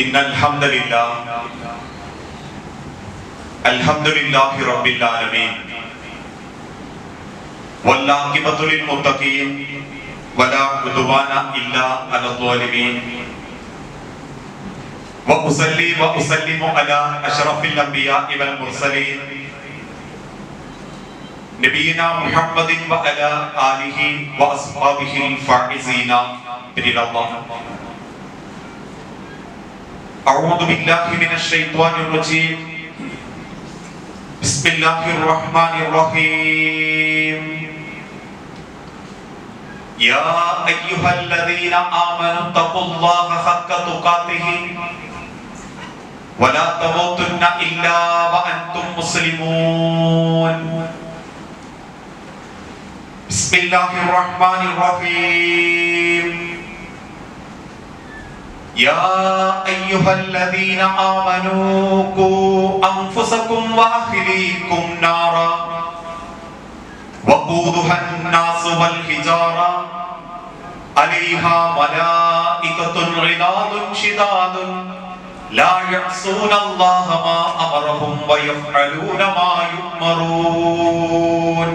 إن الحمد لله الحمد لله رب العالمين والعاقبة للمتقين ولا عدوان إلا على الظالمين وأصلي وأسلم على أشرف الأنبياء والمرسلين نبينا محمد وعلى آله وأصحابه الفائزين برضا الله. أعوذ بالله من الشيطان الرجيم. بسم الله الرحمن الرحيم. يا أيها الذين آمنوا اتقوا الله حق تقاته ولا تموتن إلا وأنتم مسلمون. بسم الله الرحمن الرحيم. يا أيها الذين آمنوا قوا أنفسكم وأهليكم نارا وقودها الناس والحجارة عليها ملائكة غلاظ شداد لا يعصون الله ما أمرهم ويفعلون ما يؤمرون.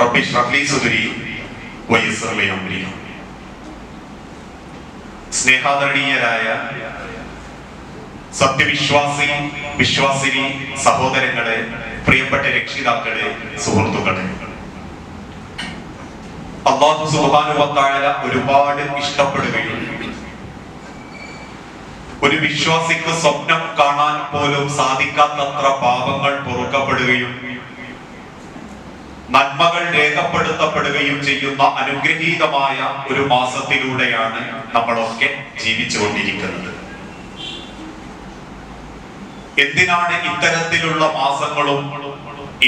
رب اشرح لي صدري ويسر لي أمري. സ്നേഹാദരണീയരായ സത്യവിശ്വാസി വിശ്വാസിനി സഹോദരങ്ങളെ, പ്രിയപ്പെട്ട രക്ഷിതാക്കളെ, സുഹൃത്തുക്കളെ, അല്ലാഹു സുബ്ഹാനഹു വ തആല ഒരുപാട് ഇഷ്ടപ്പെടുകയും ഒരു വിശ്വാസിക്ക് സ്വപ്നം കാണാൻ പോലും സാധിക്കാത്തത്ര പാപങ്ങൾ പൊറുക്കപ്പെടുകയും നന്മകൾ രേഖപ്പെടുത്തപ്പെടുകയും ചെയ്യുന്ന അനുഗ്രഹീതമായ ഒരു മാസത്തിലൂടെയാണ് നമ്മളൊക്കെ ജീവിച്ചുകൊണ്ടിരിക്കുന്നത്. എന്തിനാണ് ഇത്തരത്തിലുള്ള മാസങ്ങളും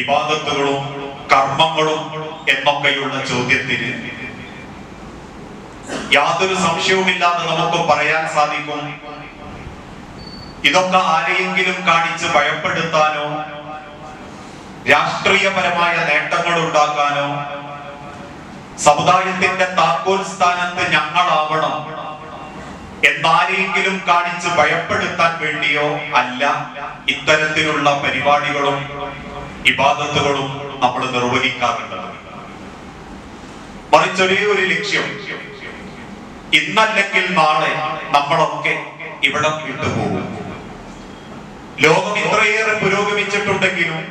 ഇബാദത്തുകളും കർമ്മങ്ങളും എന്നൊക്കെയുള്ള ചോദ്യത്തിന് യാതൊരു സംശയവുമില്ലാതെ നമുക്ക് പറയാൻ സാധിക്കും, ഇതൊക്കെ ആരെയെങ്കിലും കാണിച്ച് ഭയപ്പെടുത്താനോ രാഷ്ട്രീയപരമായ നേട്ടങ്ങൾ ഉണ്ടാക്കാനോ സമുദായത്തിന്റെ താക്കോൽ സ്ഥാനത്ത് ഞങ്ങളാവണം എന്നാരെങ്കിലും കാണിച്ച് ഭയപ്പെടുത്താൻ വേണ്ടിയോ അല്ല ഇത്തരത്തിലുള്ള പരിപാടികളും ഇബാദത്തുകളും നമ്മൾ നിർവഹിക്കാറുള്ളത്. മറിച്ചൊരേ ഒരു ലക്ഷ്യം, ഇന്നല്ലെങ്കിൽ നാളെ നമ്മളൊക്കെ ഇവിടെ വിട്ടുപോകും. ലോകം ഇത്രയേറെ പുരോഗമിച്ചിട്ടുണ്ടെങ്കിലും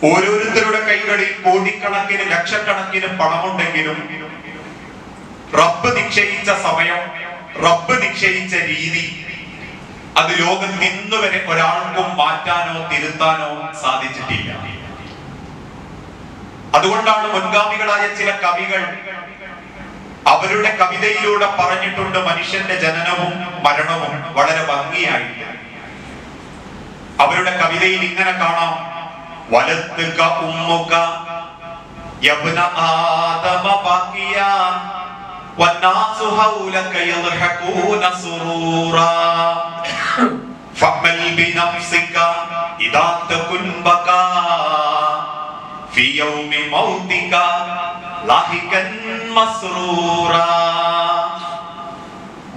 ഓരോരുത്തരുടെ കൈകളിൽ കോടിക്കണക്കിന് ലക്ഷക്കണക്കിന് പണമുണ്ടെങ്കിലും റബ്ബ് നിശ്ചയിച്ച സമയം, റബ്ബ് നിശ്ചയിച്ച രീതി അത് ലോകത്ത് ഇന്ന് വരെ ഒരാൾക്കും മാറ്റാനോ തിരുത്താനോ സാധിച്ചിട്ടില്ല. അതുകൊണ്ടാണ് മുൻഗാമികളായ ചില കവികൾ അവരുടെ കവിതയിലൂടെ പറഞ്ഞിട്ടുണ്ട്, മനുഷ്യന്റെ ജനനവും മരണവും വളരെ ഭംഗിയായില്ല. അവരുടെ കവിതയിൽ ഇങ്ങനെ കാണാം, വലത്തുക ഉമ്മുക യബ്ന ആദമ ബാക്കിയാ വന്നാസു ഹൗലക യദ്ഹഖൂന സുറൂറാ ഫഅമൽ ബിനഫ്സിക ഇദാ തകുൻ ബകാ ഫി യൗമി മൗതിക ലാഹികൻ മസ്റൂറാ.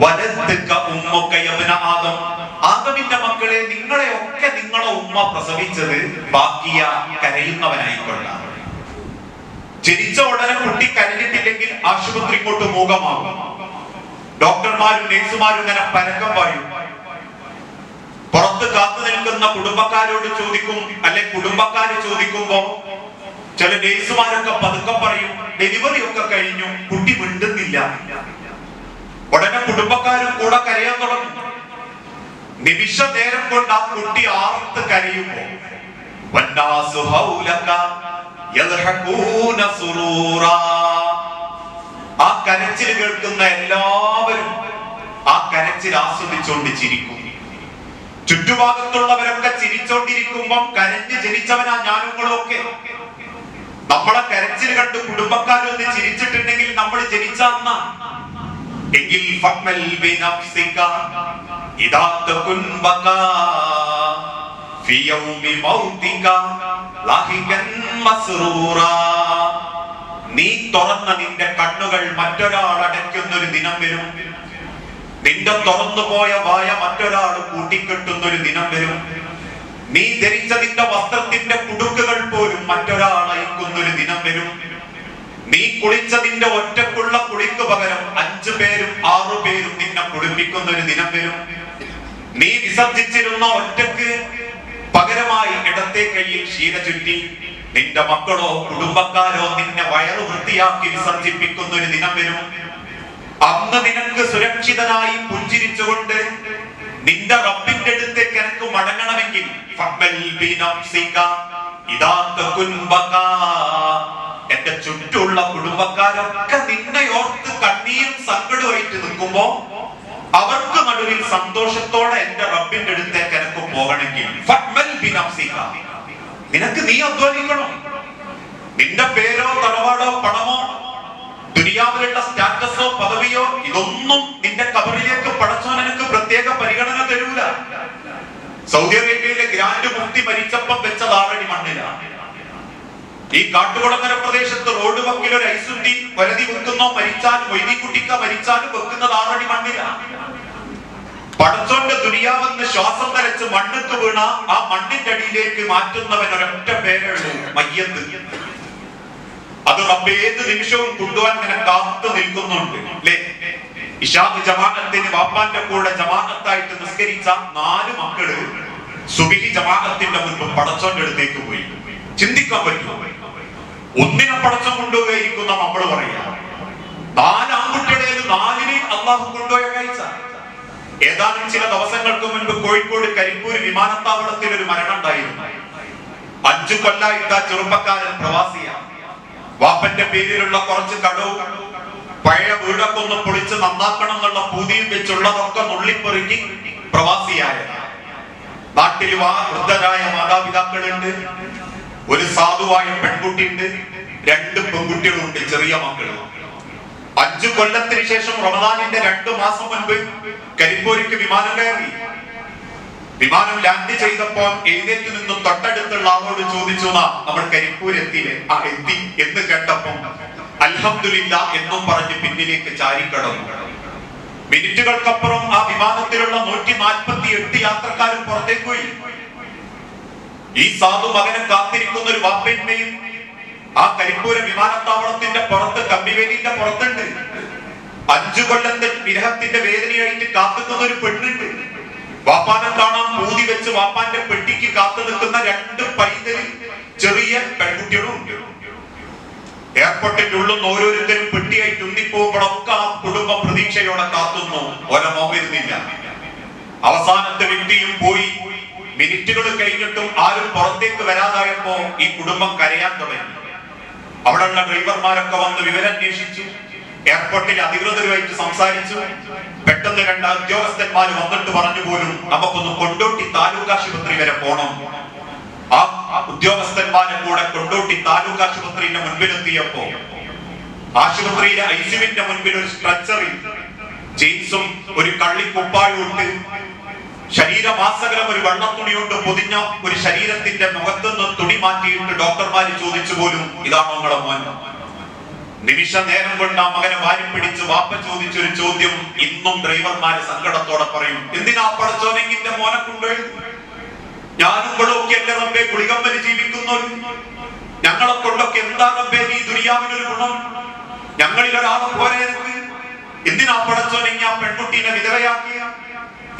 വലത്തുക ഉമ്മുക യബ്ന ആദം, ആദമിന്റെ മക്കളെ, നിങ്ങളെ ഒക്കെ നിങ്ങളെ ഉമ്മ പ്രസവിച്ചത് ബാക്കിയ കരയുന്നവനായിക്കൊള്ളാം. ജനിച്ച ഉടനെ കുട്ടി കരഞ്ഞിട്ടില്ലെങ്കിൽ ആശുപത്രി കൊണ്ട് മൂകമാകും. ഡോക്ടർമാരും നഴ്സുമാരും ഇങ്ങനെ പരക്കം പായും. പുറത്ത് കാത്തു നിൽക്കുന്ന കുടുംബക്കാരോട് ചോദിക്കും, അല്ലെ കുടുംബക്കാര് ചോദിക്കുമ്പോ ചില നഴ്സുമാരൊക്കെ പതുക്കെ പറയും, ഡെലിവറി ഒക്കെ കഴിഞ്ഞു, കുട്ടി മിണ്ടുന്നില്ല. ഉടനെ കുടുംബക്കാരും കൂടെ കരയാൻ തുടങ്ങും. നിമിഷ നേരം കൊണ്ട് ആ കുട്ടി ആർത്ത് കരയുമ്പോ വന്നാസു ഹൗലക യദ്ഹഖൂന സുറൂറാ, ആ കരച്ചിൽ കേൾക്കുന്ന എല്ലാവരും ആ കരച്ചിൽ ആസ്വദിച്ചുകൊണ്ട് ചിരിക്കും. ചുറ്റുഭാഗത്തുള്ളവരൊക്കെ ചിരിച്ചോണ്ടിരിക്കുമ്പം കരഞ്ഞ് ജനിച്ചവനാ ഞാനുങ്ങളൊക്കെ. നമ്മളെ കരച്ചിൽ കണ്ട് കുടുംബക്കാരൊന്ന് ചിരിച്ചിട്ടുണ്ടെങ്കിൽ നമ്മൾ ജനിച്ചന്ന എങ്കിൽ ഫഅമൽ ബിനഫ്സിക ഇദാ തകുൻ ബകാ ഫി യൗമി മൗതിക ലാഹികൻ മസ്റൂറാ. നീ തുറന്ന നിന്റെ കണ്ണുകൾ മറ്റൊരാൾ അടയ്ക്കുന്ന ഒരു ദിനം വരും. നിന്റെ തുറന്നുപോയ വായ മറ്റൊരാൾ കൂട്ടിക്കെട്ടുന്ന ഒരു ദിനം വരും. നീ ധരിച്ച നിന്റെ വസ്ത്രത്തിന്റെ കുടുക്കുകൾ പോലും മറ്റൊരാൾ അയക്കുന്ന ഒരു ദിനം വരും. നീ കുളിച്ച നിന്റെ ഒറ്റക്കുള്ള കുളിക്ക് പകരം 5 പേരും 6 പേരും നിന്നെ കുളിപ്പിക്കുന്ന ഒരു ദിനം വരും. നീ വിസർജിച്ചിരുന്ന ഒറ്റക്ക് പകരമായി ഇടത്തെ കൈയിൽ ശീല ചുറ്റി നിന്റെ മക്കളോ കുടുംബക്കാരോ നിന്നെ വയറു വൃത്തിയാക്കി വിസർജിപ്പിക്കുന്ന ഒരു ദിനം വരും. അന്ന് നിനക്ക് സുരക്ഷിതനായി പുഞ്ചിരിച്ചുകൊണ്ട് നിന്റെ റബ്ബിന്റെ അടുത്തേക്ക് എനിക്ക് മടങ്ങണമെങ്കിൽ എന്റെ ചുറ്റുമുള്ള കുടുംബക്കാരൊക്കെ നിന്നെ ഓർത്ത് കണ്ണീരും സങ്കടമായിട്ട് നിൽക്കുമ്പോ അവർക്ക് നടുവിൽ സന്തോഷത്തോടെ എന്റെ റബ്ബിന്റെ അടുത്തേക്ക് എനിക്ക് പോകണമെങ്കിൽ നിനക്ക് നീ അധ്വാനിക്കണം. നിന്റെ പേരോ തറവാടോ പണമോ ദുനിയാവിലുള്ള സ്റ്റാറ്റസോ പദവിയോ ഇതൊന്നും നിന്റെ കബറിലേക്ക് പടച്ചോൻ എനിക്ക് പ്രത്യേക പരിഗണന തരൂല. സൗദി അറേബ്യയിലെ ഗ്രാൻഡ് മുഫ്തി മരിച്ചപ്പം വെച്ചത് ആറടി മണ്ണിലാണ്. ഈ കാട്ടുകുളങ്ങര പ്രദേശത്ത് റോഡ് വക്കിൽ ഒരു ഐസുണ്ടി വരതി വെക്കുന്നോ മരിച്ചാലും മൊയ്തീൻകുട്ടിക്ക മരിച്ചാലും വെക്കുന്നത് 6 അടി മണ്ണിലാണ്. പടച്ചോന്റെ ദുനിയാവെന്ന് ശ്വാസം തലച്ച് മണ്ണുക്ക് വീണ ആ മണ്ണിന്റെ അടിയിലേക്ക് മാറ്റുന്നവൻ ഒരൊറ്റ പേരുള്ളൂ, മയ്യത്ത്. അത് റബ്ബ് ഏത് നിമിഷവും കൊണ്ടുപോകാൻ ഇങ്ങനെ കാത്തു നിൽക്കുന്നുണ്ട് അല്ലേ? ഇശാഖ് ജമാഅത്തിന് വാപ്പാന്റെ കൂടെ ജമാഅത്തായിട്ട് നിസ്കരിച്ച 4 മക്കള് സുബഹി ജമാഅത്തിന്റെ മുൻപ് പടച്ചോന്റെ അടുത്തേക്ക് പോയി. ചിന്തിക്കാൻ പറ്റുമോ? ഒന്നിനെ പടച്ചോൻ കൊണ്ടുപോയിരിക്കുന്ന നമ്മൾ പറയാ. 4 ആൺകുട്ടികളിൽ 4നെ അള്ളാഹു കൊണ്ടുപോയ കാഴ്ച. ഏതാനും ചില ദിവസങ്ങൾക്ക് മുൻപ് കോഴിക്കോട് കരിപ്പൂർ വിമാനത്താവളത്തിൽ ഒരു മരണം ഉണ്ടായിരുന്നു. 5 കൊല്ലായിട്ട് ആ ചെറുപ്പക്കാരൻ പ്രവാസിയാണ്. വാപ്പന്റെ പേരിലുള്ള കുറച്ച് കടവും പഴയ വീടൊക്കെ ഒന്ന് പൊളിച്ച് നന്നാക്കണം എന്നുള്ള പൂതിയും വെച്ചുള്ളതൊക്കെ നുള്ളിപ്പെറുക്കി പ്രവാസിയായ നാട്ടിൽ വൃദ്ധരായ മാതാപിതാക്കളുണ്ട്, ഒരു സാധുവായ പെൺകുട്ടിയുണ്ട്, 2 പെൺകുട്ടികളുണ്ട്, ചെറിയ മക്കളും. 5 കൊല്ലത്തിന് ശേഷം റമദാനിന്റെ 2 മാസം മുൻപ് കരിപ്പൂരിക്ക് വിമാനം കയറി. വിമാനം ലാൻഡ് ചെയ്തപ്പോൾ എഴുന്നേറ്റ് നിന്നും തൊട്ടടുത്തുള്ള ആളോട് ചോദിച്ചു, നമ്മൾ കരിപ്പൂർ എത്തിയില്ലേ? ആ എത്തി എന്ന് കേട്ടപ്പോൾ അൽഹംദുലില്ലാ എന്നും പറഞ്ഞ് പിന്നിലേക്ക് ചാരിക്കടന്നു. മിനിറ്റുകൾക്കപ്പുറം ആ വിമാനത്തിലുള്ള 148 യാത്രക്കാരും പുറത്തേക്ക് പോയി. ഈ സാധു മകനെ കാത്തിരിക്കുന്ന ഒരു വാപ്പയമ്മയും ആ കരിപ്പൂര വിമാനത്താവളത്തിന്റെ പുറത്ത് കമ്പിവേലിന്റെ പുറത്തുണ്ട്. 5 കൊല്ലത്തെ വിരഹത്തിന്റെ വേദനയായിട്ട് കാത്തുനിന്ന ഒരു പെണ്ണുണ്ട്. വാപ്പാനെ കാണാൻ പൂതി വെച്ച് വാപ്പാന്റെ പെട്ടിക്ക് കാത്തു നിൽക്കുന്ന 2 പൈതൽ ചെറിയ പെൺകുട്ടികളും ഉണ്ട്. എയർപോർട്ടിന്റെ ഉള്ളിൽ നിന്ന് ഓരോരുത്തരും പെട്ടിയായിട്ട് ഉന്തിപ്പോകുമ്പോഴൊക്കെ ആ കുടുംബം പ്രതീക്ഷയോടെ കാത്തുന്നു. ഒരമോ വരുന്നില്ല. അവസാനത്തെ വ്യക്തിയും പോയി. മിനിറ്റുകൾ കഴിഞ്ഞിട്ടും ആരും പുറത്തേക്ക് വരാതായപ്പോ ഈ കുടുംബം കരയാൻ തുടങ്ങി. അവിടെയുള്ള ഡ്രൈവർമാരൊക്കെ വന്ന് വിവരന്വേഷിച്ചു. എയർപോർട്ടിൽ അധികൃതരുമായിട്ട് സംസാരിച്ചു. പെട്ടെന്ന് 2 ഉദ്യോഗസ്ഥന്മാർ വന്നിട്ട് പറഞ്ഞു പോലും നമുക്കൊന്ന് കൊണ്ടോട്ടി താലൂക്ക് ആശുപത്രി വരെ പോണം. ആ ഉദ്യോഗസ്ഥന്മാരെ കൂടെ കൊണ്ടോട്ടി താലൂക്ക് ആശുപത്രിയുടെ മുൻപിലെത്തിയപ്പോ ആശുപത്രിയിലെ ഐസിയുവിന്റെ മുൻപിൽ ഒരു സ്ട്രെച്ചറിൽ ജീൻസും ഒരു കള്ളിക്കുപ്പായും ഉണ്ട്. ശരീരമാസകലം ഒരു വെള്ളത്തുണി കൊണ്ട് പൊതിഞ്ഞ ഒരു ശരീരത്തിന്റെ മുഖത്തുനിന്ന് തുണി മാറ്റിയിട്ട് ഡോക്ടർമാര് ചോദിച്ചു പോലും ഇതാണോ നിങ്ങളെ മോൻ? നിമിഷ നേരം കൊണ്ട് ആ മകനെ വാരി പിടിച്ച് വാപ്പ ചോദിച്ചൊരു ചോദ്യം ഇന്നും ഡ്രൈവർമാര് സങ്കടത്തോടെ പറയും, എന്തിനാ പടച്ചോനെങ്കിന്റെ മോനെ കൊണ്ടുപോയി? ഞാനും കൊണ്ടൊക്കെ എന്റെ റബ്ബേ ഗുളികമ്മല് ജീവിക്കുന്നു. ഞങ്ങളെ കൊണ്ടൊക്കെ എന്താ റബ്ബേ നീ ദുനിയാവിനൊരു ഗുണം? ഞങ്ങളിൽ ഒരാളെ പോലെ എനിക്ക് എന്തിനാ പടച്ചോനെങ്കി ആ പെൺകുട്ടീനെ വിധവയാക്കിയ?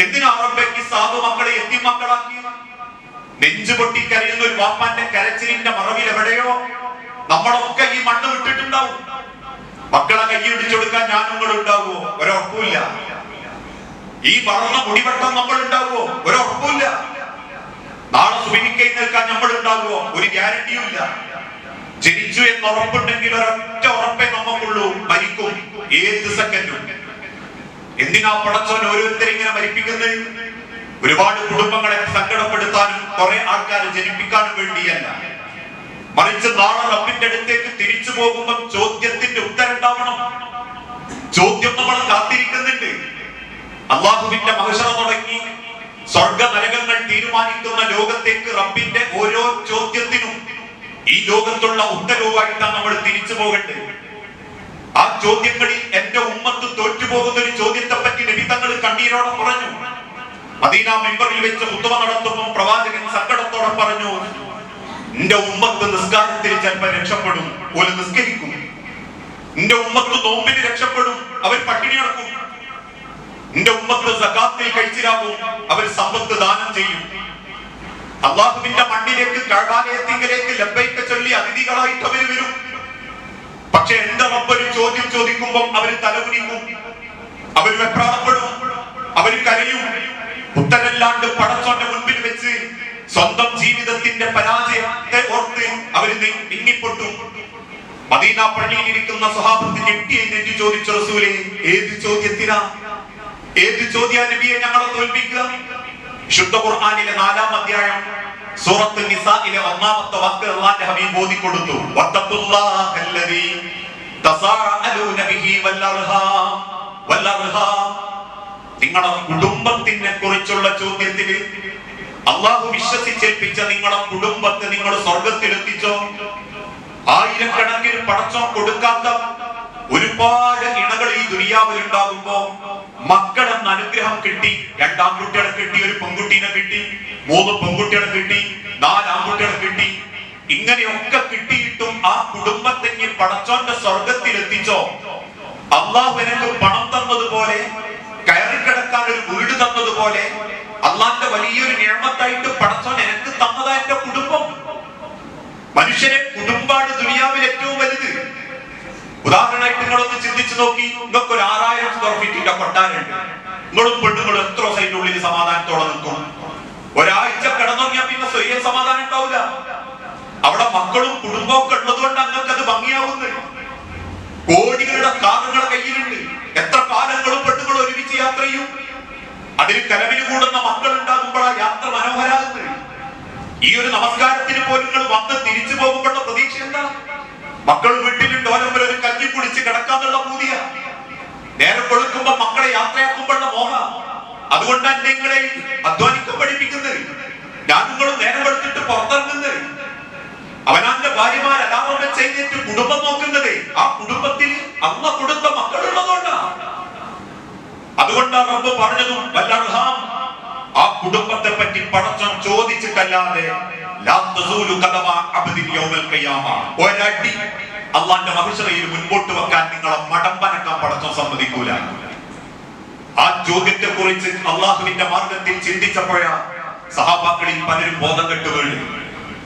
എന്തിനാ റബ്ബേക്ക് സാധു മക്കളെ എത്തി മക്കളാക്കിയ? നെഞ്ചു പൊട്ടിക്കരയുന്ന ഒരു വാപ്പാന്റെ കരച്ചിലിന്റെ മറവിൽ എവിടെയോ നമ്മളൊക്കെ ഈ മണ്ണ് വിട്ടിട്ടുണ്ടാവും. മക്കളെ കൈ പിടിച്ചെടുക്കാൻ ഞാനും കൂടെ ഉണ്ടാവുമോ? ഒരൊറപ്പില്ല. ഈ വളർന്ന മുടിവട്ടം നമ്മൾ ഉണ്ടാവുമോ? ഒരൊറപ്പില്ല. നാളെ സുബഹിക്ക് നിൽക്കാൻ നമ്മൾ ഉണ്ടാകുമോ? ഒരു ഗ്യാരണ്ടിയും ഇല്ല. ജനിച്ചു എന്ന് ഉറപ്പുണ്ടെങ്കിൽ ഒരൊറ്റ ഉറപ്പേ നമുക്കുള്ളൂ, മരിക്കും ഏത് സെക്കൻഡും. എന്തിനാ പടച്ചോൻ ഓരോരുത്തരെ ഇങ്ങനെ മരിപ്പിക്കുന്നത്? ഒരുപാട് കുടുംബങ്ങളെ സങ്കടപ്പെടുത്താനും കുറെ ആൾക്കാരെ ജനിപ്പിക്കാനും വേണ്ടിയല്ല, മറിച്ച് നാളെ റബ്ബിന്റെ അടുത്തേക്ക് തിരിച്ചു പോകുമ്പോൾ ചോദ്യത്തിന്റെ ഉത്തരം ഉണ്ടാവണം. ചോദ്യം നമ്മൾ കാത്തിരിക്കുന്നുണ്ട്. അള്ളാഹുവിന്റെ മഹ്ശറ തുടങ്ങി സ്വർഗ നരകങ്ങൾ തീരുമാനിക്കുന്ന ലോകത്തേക്ക് റബ്ബിന്റെ ഓരോ ചോദ്യത്തിനും ഈ ലോകത്തുള്ള ഉത്തരവുമായിട്ടാണ് നമ്മൾ തിരിച്ചു പോകേണ്ടത്. ആ ചോദ്യങ്ങളിൽ എന്റെ ഉമ്മത്ത് തോറ്റുപോകുന്ന ഒരു ചോദ്യത്തെ പറ്റി നബി തങ്ങൾ കണ്ണീരോടെ പറഞ്ഞു. മദീന മിമ്പറിൽ വെച്ച് ഖുത്ബ നടത്തുമ്പോൾ പ്രവാചകൻ സങ്കടത്തോടെ പറഞ്ഞു, എന്റെ ഉമ്മത്ത് നിസ്കാരത്തിൽ ചിലപ്പോൾ രക്ഷപ്പെടും, ഓല് നിസ്കരിക്കും. എന്റെ ഉമ്മത്ത് നോമ്പിന് രക്ഷപ്പെടും, അവർ പട്ടിണി കിടക്കും. എന്റെ ഉമ്മത്ത് സകാത്തിൽ കഴിച്ചിലാകും, അവർ സമ്പത്ത് ദാനം ചെയ്യും. അള്ളാഹുവിന്റെ മണ്ണിലേക്ക് കഅബാലയത്തിലേക്ക് ലബ്ബൈക ചൊല്ലി അതിഥികളായിട്ട് അവർ വരും. പക്ഷെ എന്റെ റബ്ബ് ഒരു ചോദ്യം ചോദിക്കുമ്പോൾ അവർ തലകുനിക്കും, അവർ വെപ്രാളപ്പെടും, അവർ കരയും. ഉത്തരല്ലാണ്ട് പടച്ചോന്റെ മുൻപിൽ വെച്ച് സ്വന്തം ജീവിതത്തിന്റെ പരാജയത്തെ ഓർത്ത് അവർ പിന്നിപ്പൊട്ടും. മദീന പള്ളിയിൽ ഇരിക്കുന്ന സ്വഹാബത്ത് ഞെട്ടി എഴുന്നേറ്റ് ചോദിച്ചു, റസൂലേ, ഏത് ചോദ്യത്തിനാ, ഏത് ചോദ്യാ നബിയെ ഞങ്ങളെ തോൽപ്പിക്കുക? വിശുദ്ധ ഖുർആനിലെ 4-ാം അധ്യായം സൂറത്ത് നിസായിലെ 1-ാമത്തെ വാക്ക് അല്ലാഹുവിന്റെ ഹബീബ് ഓതി കൊടുത്തു. വത്തഖുല്ലാഹല്ലദീ തസാഅലൂന ബിഹി വല്ലർഹാം. നിങ്ങളുടെ കുടുംബത്തിനെ കുറിച്ചുള്ള ചോദ്യത്തിന് അള്ളാഹു വിശ്വസിച്ചേൽപ്പിച്ച നിങ്ങളുടെ കുടുംബത്തെ നിങ്ങൾ സ്വർഗത്തിലെത്തിച്ചോ? ആയിരക്കണക്കിന് പടച്ചോൻ കൊടുക്കാത്ത ഒരുപാട് ഇണകൾ ഈ ദുനിയാവിൽ ഉണ്ടാകുമ്പോ മക്കളെന്ന അനുഗ്രഹം കിട്ടി. 2 ആൺകുട്ടികളെ കിട്ടി, ഒരു പെൺകുട്ടീനെ കിട്ടി, 3 പെൺകുട്ടികളെ കിട്ടി, 4 ആൺകുട്ടികളെ കിട്ടി. ഇങ്ങനെയൊക്കെ കിട്ടിയിട്ടും ആ കുടുംബത്തെ പടച്ചോന്റെ സ്വർഗത്തിലെത്തിച്ചോ? അള്ളാഹു എനിക്ക് പണം തന്നതുപോലെ, കയറിക്കിടക്കാൻ ഒരു വീട് തന്നതുപോലെ, അള്ളാന്റെ വലിയൊരു നിഅമത്തായിട്ട് പടച്ചോൻ എനിക്ക് തന്നതാ എന്റെ കുടുംബം. മനുഷ്യനെ കുടുംബാണ് ദുനിയാവിൽ ഏറ്റവും വലുത്. ഉദാഹരണമായിട്ട് നിങ്ങളൊന്ന് ചിന്തിച്ചു നോക്കി, നിങ്ങൾക്ക് ഒരു 6000 സ്ക്വയർ ഫീറ്റിന്റെ കൊട്ടാരുണ്ട്. നിങ്ങളും പെണ്ണുങ്ങളും എത്ര സൈറ്റിന്റെ ഉള്ളിൽ സമാധാനത്തോടെ നിൽക്കും? ഒരാഴ്ച കിടന്നുറങ്ങിയാൽ പിന്നെ സ്വയം സമാധാനം ഉണ്ടാവില്ല. അവിടെ മക്കളും കുടുംബവും ഒക്കെ ഉള്ളതുകൊണ്ട് നിങ്ങൾക്ക് അത് ഭംഗിയാവുന്നത്. കോടികളുടെ കാറുകൾ കയ്യിലുണ്ട്. എത്ര കാലങ്ങളും പെണ്ണുങ്ങളും ഒരുമിച്ച് യാത്ര ചെയ്യും. അതിൽ കലവിന് കൂടുന്ന മക്കൾ ഉണ്ടാകുമ്പോൾ ആ യാത്ര മനോഹരാകുന്നത്. ഈ ഒരു നമസ്കാരത്തിന് പോലും നിങ്ങൾ വന്ന് തിരിച്ചു പോകുമ്പോഴുള്ള പ്രതീക്ഷ എന്താ? മക്കൾ വീട്ടിലുണ്ട്, ഓരോരുത്തർ ഒരു കഞ്ഞി കുടിച്ച് കിടക്കാന്നുള്ള പൂതിയ. നേരം കൊടുക്കുമ്പോ മക്കളെ യാത്രയാക്കുമ്പോഴുള്ള മോഹ. അതുകൊണ്ടാണ് നിങ്ങളെ അധ്വാനിക്കാൻ പഠിപ്പിക്കുന്നത്. ഞാൻ നിങ്ങളും നേരം എടുത്തിട്ട് പുറത്തിറങ്ങുന്നത്. അവനാന്റെ ഭാര്യമാർ അലാമം വെച്ച് എഴുന്നേറ്റ് കുടുംബം നോക്കുന്നത് ആ കുടുംബത്തിൽ അമ്മ കൊടുത്ത മക്കളുള്ളതുകൊണ്ടാണ്. അതുകൊണ്ടാണ് റബ്ബ് പറഞ്ഞതും വല്ലർഹാം, ആ കുടുംബത്തെ പറ്റി പടച്ചോൻ ചോദിച്ചിട്ടല്ലാതെ ഒരടി അള്ളാന്റെ മഹ്ശറയിൽ മുൻപോട്ട് വെക്കാൻ നിങ്ങളെ മടമ്പനക്കാൻ പടച്ചോൻ സമ്മതിക്കൂല. ആ ചോദ്യത്തെ കുറിച്ച് അള്ളാഹുവിന്റെ മാർഗത്തിൽ ചിന്തിച്ചപ്പോഴാ സഹാബാക്കളിൽ പലരും ബോധം കെട്ടു വീണു.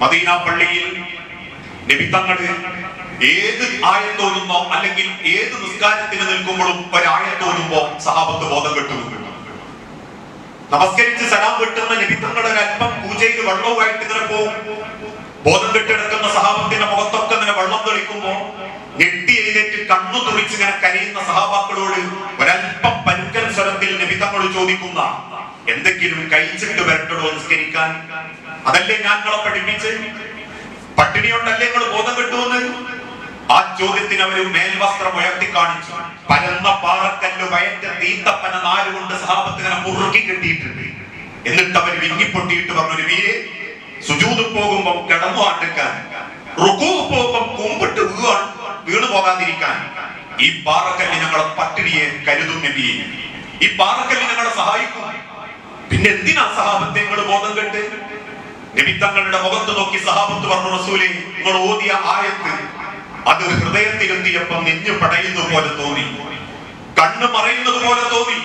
മദീന പള്ളിയിൽ നബി തങ്ങള് ഏത് ആയത്തോലുന്നോ അല്ലെങ്കിൽ ഏത് നിസ്കാരത്തിന് നിൽക്കുമ്പോഴും ഒരായത്തോലുമ്പോ സഹാബത്ത് ബോധം കെട്ടു. നമസ്കരിച്ച് സലാം കിട്ടുന്ന നബി തങ്ങളുടെ ഒരല്പം പൂജയിൽ വെള്ളവുമായിട്ട് ഇങ്ങനെ പോകും. ബോധം കെട്ടിടക്കുന്ന സഹാബത്തിന്റെ മുഖത്തൊക്കെ ഇങ്ങനെ വെള്ളം തെളിക്കുമ്പോ ഞെട്ടി എഴുന്നേറ്റ് കണ്ണു തുറിച്ച് ഇങ്ങനെ കരയുന്ന സഹാബാക്കളോട് ഒരല്പം പരുക്കൻ സ്വരത്തിൽ നബി തങ്ങളോട് ചോദിക്കുന്ന, എന്തെങ്കിലും കഴിച്ചിട്ട് വരട്ടോ നിസ്കരിക്കാൻ? അതല്ലേ ഞാൻ നിങ്ങളെ പഠിപ്പിച്ച്? പട്ടിണിയോണ്ടല്ലേ നിങ്ങൾ ബോധം കിട്ടുമെന്ന്? ആ ചോദ്യത്തിന് അവര് മേൽവസ്ത്രം ഉയർത്തി കാണിച്ചു. പരന്ന പാറക്കല്ല് വയറ്റ തീത്തപ്പന നാരുകൊണ്ട് സഹാബത്തിനെ മുറുക്കി കെട്ടിയിട്ടുണ്ട്. എന്നിട്ട് അവർ വിങ്ങിപ്പൊട്ടിയിട്ട് പറഞ്ഞു, നബിയെ, സുജൂദ് പോകുമ്പോ കിടന്നു ആണ്ടിക്കാൻ, റുകൂ പോകുമ്പോ കുമ്പിട്ട് വീണു പോകാതിരിക്കാൻ ഈ പാറക്കല്ല് ഞങ്ങളെ പട്ടിണിയെ കരുതും നബിയെ. ഈ പാറക്കല്ല് ഞങ്ങളെ സഹായിക്കും. പിന്നെ എന്തിനാ സഹാബത്തെ നിങ്ങൾ ബോധം കെട്ട്? നബി തങ്ങളുടെ മുഖത്ത് നോക്കി സഹാബത്ത് പറഞ്ഞു, റസൂലേ, നിങ്ങൾ ഓതിയ ആയത്ത് അത് ഹൃദയത്തിലെത്തിയപ്പം നെഞ്ഞു പടയുന്ന പോലെ തോന്നി, കണ്ണ് മറയുന്നത് പോലെ തോന്നി.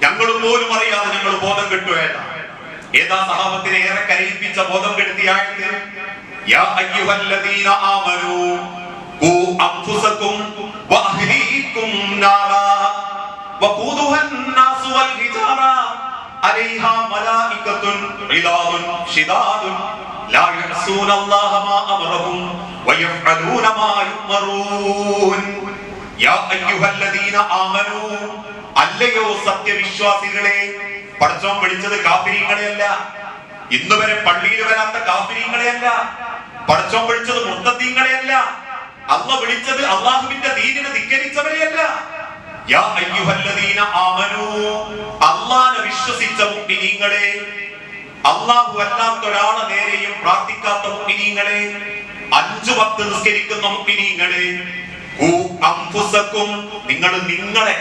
ഞങ്ങൾ പോലും അറിയാതെ ഞങ്ങൾ ബോധം കെട്ടുകയല്ല. ഏതാ സഹാബത്തിനെ ഏറെ കരയിപ്പിച്ച ബോധം കെടുത്തിയ ആയത്ത്? യാ അയ്യുഹല്ലദീന ആമനൂ ഖൂ അൻഫുസകും വഅഹ്ലീകും നാറാ വഖൂദുഹൻ നാസു വൽ ഹിജാറ അലൈഹാ മലായികത്തുൻ ഗിലാദുൻ ശിദാദുൻ ലാ യഅസൂന അല്ലാഹ മാ അമറഹും വയഫ്അലൂന മാ യുമറൂൻ. യാ അയ്യുഹല്ലദീന ആമനൂ, അല്ലയോ സത്യവിശ്വാസികളെ. പടച്ചോൻ വിളിച്ചത് കാഫിരീങ്ങളെയല്ല, ഇന്നുവരെ പള്ളിയിൽ വരാത്ത കാഫിരീങ്ങളെയല്ല. പടച്ചോൻ വിളിച്ചത് മുർത്തദീങ്ങളെയല്ല. അല്ലാഹ് വിളിച്ചത് അല്ലാഹുവിന്റെ ദീനിനെ ധിക്കരിച്ചവരെയല്ല. യാ അയ്യുഹല്ലദീന ആമനൂ, അല്ലാഹുവിനെ വിശ്വസിച്ച മുഅ്മിനീങ്ങളെ, അല്ലാഹു അല്ലാത്ത ഒരാളെ നേരെയും പ്രാർത്ഥിക്കാത്ത മുഅ്മിനീങ്ങളെ, 5 വക്ത് നിസ്കരിക്കുന്ന മുഅ്മിനീങ്ങളെ, നിങ്ങൾ നിങ്ങളെ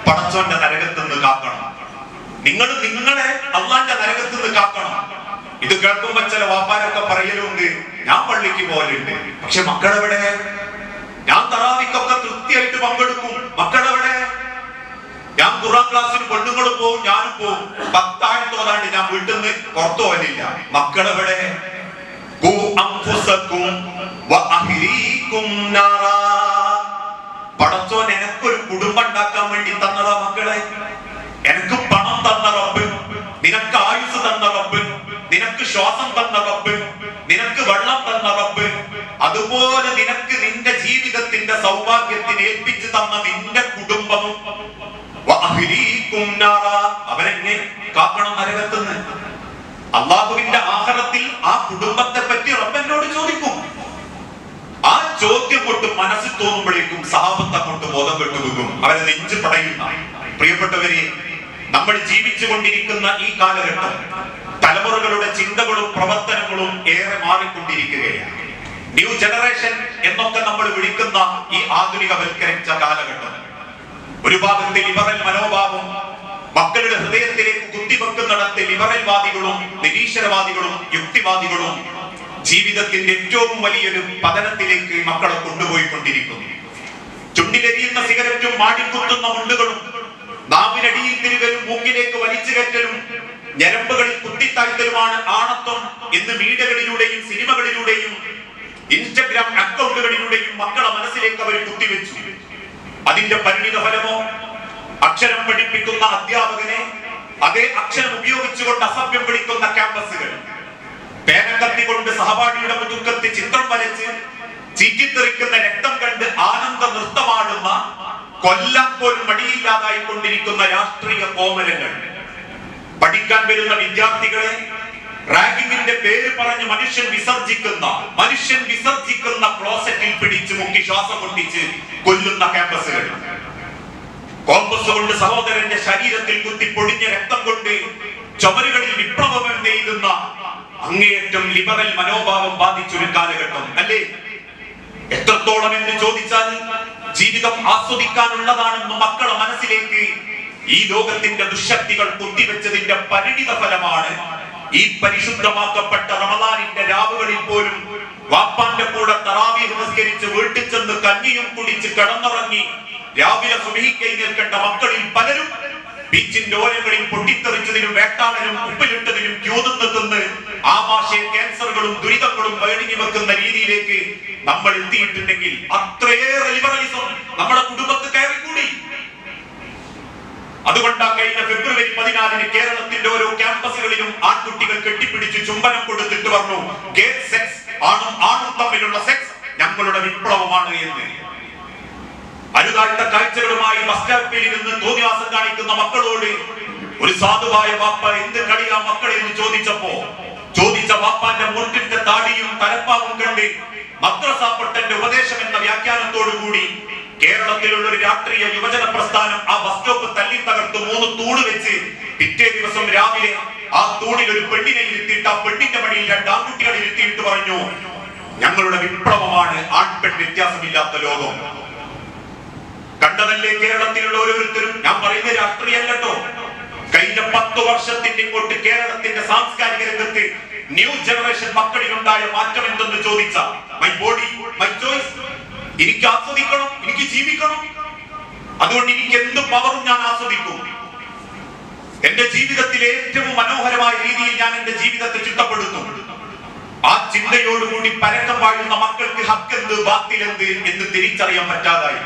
പടച്ചോന്റെ നരകത്തിൽ നിന്ന് കാക്കണം. നിങ്ങൾ നിങ്ങളെ അള്ളാന്റെ നരകത്തിൽ നിന്ന് കാക്കണം. ഇത് കേൾക്കുമ്പോ ചില വാപ്പാരൊക്കെ പറയലുണ്ട്, ഞാൻ പള്ളിക്ക് പോകലുണ്ട്, പക്ഷെ മക്കളെവിടെ? ഞാൻ തറാവിക്കൊക്കെ കൃത്യമായിട്ട് പങ്കെടുക്കും, മക്കളെവിടെ? ഞാൻ ഖുർആൻ ക്ലാസ്സിന് പെണ്ണുങ്ങളും പോവും, ഞാനും പോവും. 10 ആഴ്ച തോന്നാണ്ട് ഞാൻ വീട്ടിൽ നിന്ന് പുറത്തു പോലില്ല. മക്കളെവിടെ? പടച്ചോൻ എനക്കൊരു കുടുംബം ഉണ്ടാക്കാൻ വേണ്ടി തന്നതാ മക്കളെ. എനിക്ക് പണം തന്ന റബ്ബ്, നിനക്ക് ആയുസ് തന്ന റബ്ബ്, നിനക്ക് ശ്വാസം തന്ന റബ്ബ്, നിനക്ക് വെള്ളം തന്ന റബ്ബ്, അതുപോലെ നിനക്ക് നിന്റെ ജീവിതത്തിന്റെ സൗഭാഗ്യത്തിന് ഏൽപ്പിച്ചു തന്ന നിന്റെ കുടുംബവും അവരെങ്ങനെ കാക്കണം നരകത്തുനിന്ന്. അള്ളാഹുവിന്റെ ആഖിറത്തിൽ ആ കുടുംബത്തെ പറ്റി റബ്ബനോട് ചോദിക്കും. ആ ചോദ്യം കൊണ്ട് മനസ്സിൽ തോന്നുമ്പോഴേക്കും സഹാബത്ത് അങ്ങോട്ട് ബോധം കെട്ടുപോകും, അവരെ നെഞ്ചു പടയുന്ന. പ്രിയപ്പെട്ടവരെ, നമ്മൾ ജീവിച്ചു കൊണ്ടിരിക്കുന്ന ഈ കാലഘട്ടം തലമുറകളുടെ ചിന്തകളും പ്രവർത്തനങ്ങളും ഏറെ മാറിക്കൊണ്ടിരിക്കുകയാണ്. ന്യൂ ജനറേഷൻ എന്നൊക്കെ നമ്മൾ വിളിക്കുന്ന ഈ ആധുനികവൽക്കരിച്ച കാലഘട്ടം, ഒരു ഭാഗത്ത് ലിബറൽ മനോഭാവം മക്കളുടെ ഹൃദയത്തിലേക്ക് കുത്തിവെക്കുന്നിടത്ത് ലിബറൽ വാദികളും നിരീശ്വരവാദികളും യുക്തിവാദികളും ജീവിതത്തിന്റെ ഏറ്റവും വലിയൊരു പതനത്തിലേക്ക് മക്കളെ കൊണ്ടുപോയിക്കൊണ്ടിരിക്കുന്നു. ചുണ്ടിലെരിയുന്ന സിഗരറ്റും മാടിക്കുത്തുന്ന മുണ്ടുകളും നാവിനടിയിൽ തിരികലും മൂക്കിലേക്ക് വലിച്ചു കയറ്റലും ഞരമ്പുകളിൽ കുത്തിത്താഴ്ത്തലുമാണ് ആണത്വം എന്ന് മീഡിയകളിലൂടെയും സിനിമകളിലൂടെയും ഇൻസ്റ്റഗ്രാം അക്കൗണ്ടുകളിലൂടെയും മക്കളെ മനസ്സിലേക്ക് അവർ കുത്തിവെച്ചു. അതിന്റെ പരിണിത ഫലമോ അക്ഷരം പഠിപ്പിക്കുന്ന അധ്യാപകനെ അതേ അക്ഷരം ഉപയോഗിച്ചുകൊണ്ട് അസഭ്യം വിളിക്കുന്ന ക്യാമ്പസുകൾ, പേനക്കത്തി കൊണ്ട് സഹപാഠിയുടെ മുതുക്കത്ത് ചിത്രം വരച്ച് ചീറ്റിത്തെറിക്കുന്ന രക്തം കണ്ട് ആനന്ദ നൃത്തമാടുന്ന, കൊല്ലാൻ പോലും മടിയില്ലാതായി കൊണ്ടിരിക്കുന്ന രാഷ്ട്രീയ കോമരങ്ങൾ, പഠിക്കാൻ വരുന്ന വിദ്യാർത്ഥികളെ റാഗിങ്ങിന്റെ പേര് പറഞ്ഞ് മനുഷ്യൻ വിസർജിക്കുന്ന ക്ലോസറ്റിൽ പിടിച്ച് മുക്കി ശ്വാസം പൊട്ടിച്ച് കൊല്ലുന്ന ക്യാമ്പസുകൾ, കോമ്പസ് കൊണ്ട് സഹോദരന്റെ ശരീരത്തിൽ കുത്തി പൊടിഞ്ഞ രക്തം കൊണ്ട് ചുമരുകളിൽ വിപ്ലവം എഴുതുന്ന അങ്ങേയറ്റം ലിബറൽ മനോഭാവം ബാധിച്ചൊരു കാലഘട്ടം അല്ലേ? എത്രത്തോളം എന്ന് ചോദിച്ചാൽ ജീവിതം ആസ്വദിക്കാനുള്ളതാണെന്ന് മക്കളെ മനസ്സിലേക്ക് ഈ ലോകത്തിന്റെ ദുശക്തികൾ കുത്തിവെച്ചതിന്റെ പരിണിത ഫലമാണ് ഈ പരിശുദ്ധമാക്കപ്പെട്ട റമദാനിന്റെ രാവുകളിൽ പോലും വാപ്പാന്റെ കൂടെ തറാവീഹ് നിസ്കരിച്ച് വീട്ടിൽ ചെന്ന് കഞ്ഞിയും കുടിച്ച് കിടന്നുറങ്ങി രാവിലെ സുബഹിക്ക് നിൽക്കേണ്ട മക്കളിൽ പലരും ബീച്ചിന്റെ ഓരങ്ങളിൽ പൊട്ടിത്തെറിച്ചതിനും വേട്ടാടനും ഉപ്പിലിട്ടതിനും ക്യൂ നിന്ന് ആമാശയ ക്യാൻസറുകളും ദുരിതങ്ങളും വഴങ്ങി വെക്കുന്ന രീതിയിലേക്ക് നമ്മൾ എത്തിയിട്ടുണ്ടെങ്കിൽ അത്രയേറെ ലിബറലിസം നമ്മുടെ കുടുംബത്തിൽ കയറിക്കൂടി. അതുകൊണ്ടാണ് കഴിഞ്ഞ ഫെബ്രുവരി 14 കേരളത്തിന്റെ ഓരോ ക്യാമ്പസുകളിലും ആൺകുട്ടികൾ കെട്ടിപ്പിടിച്ച് ചുംബനം കൊടുത്തിട്ട് പറഞ്ഞു, ഗേ സെക്സ്, ആണും തമ്മിലുള്ള സെക്സ് ഞങ്ങളുടെ വിപ്ലവമാണ് എന്ന്. അരുതാഴ്ത്ത കാഴ്ചകളുമായി ബസ് സ്റ്റോപ്പിൽ ഇരുന്ന് തോന്നിവാസം കാണിക്കുന്ന മക്കളോട് ഒരു സാധുവായ വാപ്പ എന്ത് കളിയാ മക്കളെ എന്ന് ചോദിച്ച വാപ്പാന്റെ മുൻപിന്റെ താടിയും തലപ്പാവും കണ്ട് മദ്രസാപ്പട്ടന്റെ ഉപദേശം എന്ന വ്യാഖ്യാനത്തോടു കൂടി കേരളത്തിലുള്ള ഒരു രാഷ്ട്രീയ യുവജന പ്രസ്ഥാനം ആ ബസ് സ്റ്റോപ്പ് തല്ലി തകർത്ത് 3 തൂണ് വെച്ച് പിറ്റേ ദിവസം രാവിലെ ആ തൂണിൽ ഒരു പെണ്ണിനെ ഇരുത്തിയിട്ട് ആ പെണ്ണിന്റെ മടിയിൽ 2 ആൺകുട്ടികളെ ഇരുത്തിയിട്ട് പറഞ്ഞു, ഞങ്ങളുടെ വിപ്ലവമാണ് ആൺപെൺ വ്യത്യാസമില്ലാത്ത ലോകം. കണ്ടതല്ലേ കേരളത്തിലുള്ള ഓരോരുത്തരും? ഞാൻ പറയുന്ന രാഷ്ട്രീയമല്ലോ. കഴിഞ്ഞ 10 വർഷത്തിന്റെ ഇങ്ങോട്ട് കേരളത്തിന്റെ സാംസ്കാരിക രംഗത്ത് ന്യൂ ജനറേഷൻ മക്കളിലുണ്ടായ മാറ്റം എന്തെന്ന് ചോദിച്ചാൽ മൈ ബോഡി മൈ ചോയ്സ്, എനിക്ക് ആസ്വദിക്കണം, എനിക്ക് ജീവിക്കണം, അതുകൊണ്ട് എനിക്ക് എന്ത് പവറും ഞാൻ ആസ്വദിക്കും. എന്റെ ജീവിതത്തിലെ ഏറ്റവും മനോഹരമായ രീതിയിൽ ഞാൻ എന്റെ ജീവിതത്തെ ചിട്ടപ്പെടുത്തും. ആ ചിന്തയോടുകൂടി പരക്കം വാഴുന്ന മക്കൾക്ക് ഹക്കെന്ത് ബാത്തിലെന്ത് എന്ന് തിരിച്ചറിയാൻ പറ്റാതായി.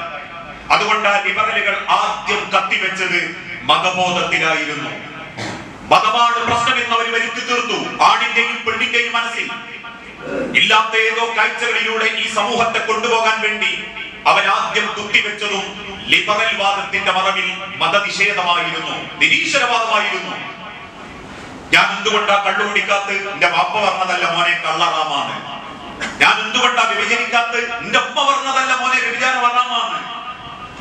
അതുകൊണ്ടാണ് ലിബറലുകൾ ആദ്യം കത്തിവെച്ചത് മതബോധത്തിലായിരുന്നു. മതമാണ് പ്രശ്നമെന്ന് അവർ വരുത്തി തീർത്തു. ആണിന്റെയും പെണ്ണിന്റെയും മനസ്സിൽ ഇല്ലാത്ത ഏതോ കാഴ്ചകളിലൂടെ ഈ സമൂഹത്തെ കൊണ്ടുപോകാൻ വേണ്ടി അവരാദ്യം കുത്തിവെച്ചതും ലിബറൽ വാദത്തിന്റെ മറവിൽ മതനിഷേധമായിരുന്നു, നിരീശ്വരവാദമായിരുന്നു. ഞാൻ എന്തുകൊണ്ടാ കള്ളു കുടിക്കാത്ത? എന്റെ വാപ്പ പറഞ്ഞതല്ല മോനെ കള്ളറാമാണ്. ഞാൻ എന്തുകൊണ്ടാ വ്യഭിചരിക്കാത്ത? എന്റെ ഉമ്മ പറഞ്ഞതല്ല മോനെ വ്യഭിചാരം ഹറാമാണ്.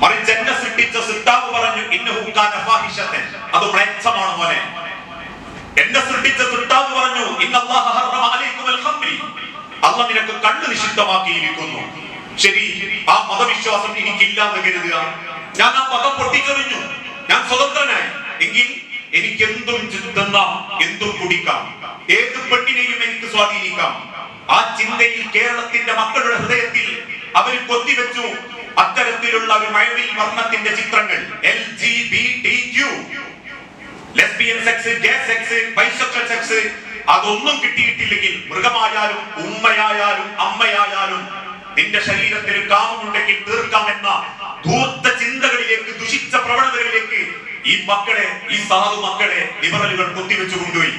മറിച്ച് എന്നെ സൃഷ്ടിച്ച സിട്ടാവ് പറഞ്ഞു ഇന്നഹു കാന ഫാഹിശതൻ, അത് മ്ലേച്ഛമാണ് മോനെ. എന്നെ സൃഷ്ടിച്ച സിട്ടാവ് പറഞ്ഞു ഇന്നല്ലാഹ ഹറമ അലൈക്കുൽ ഖംരി, അല്ല നിനക്ക് കണ്ണ് നിഷിദ്ധമാക്കിയിരിക്കുന്നു. ശരി, ആ മതവിശ്വാസം എനിക്കില്ലാന്ന് കരുതുക. ഞാൻ ആ മതം പൊട്ടിച്ചെറിഞ്ഞു, ഞാൻ സ്വതന്ത്രനായി. എങ്കിൽ എനിക്ക് എന്തും തിന്നാം, എന്തും കുടിക്കാം, ഏത് പെണ്ണിനെയും എനിക്ക് സ്വാധീനിക്കാം. ആ ചിന്തയിൽ കേരളത്തിന്റെ മക്കളുടെ ഹൃദയത്തിൽ അവർ കൊത്തിവെച്ചു അത്തരത്തിലുള്ള ഒരു മഴവിൽ വർണ്ണത്തിന്റെ ചിത്രങ്ങൾ. LGBTQ, ലെസ്ബിയൻ സെക്സ്, ഗേ സെക്സ്, ബൈസെക്ഷൽ സെക്സ്, അതൊന്നും കിട്ടിയിട്ടില്ലെങ്കിൽ മൃഗമായാലും ഉമ്മയായാലും അമ്മയായാലും നിന്റെ ശരീരത്തിൽ കാമുണ്ടെങ്കിൽ തീർക്കാമെന്ന ധൂർത്ത ചിന്തകളിലേക്ക്, ദുഷിച്ച പ്രവണതകളിലേക്ക് ഈ മക്കളെ, ഈ സാധു മക്കളെ ലിബറലുകൾ കുത്തിവെച്ചു കൊണ്ടുപോയി.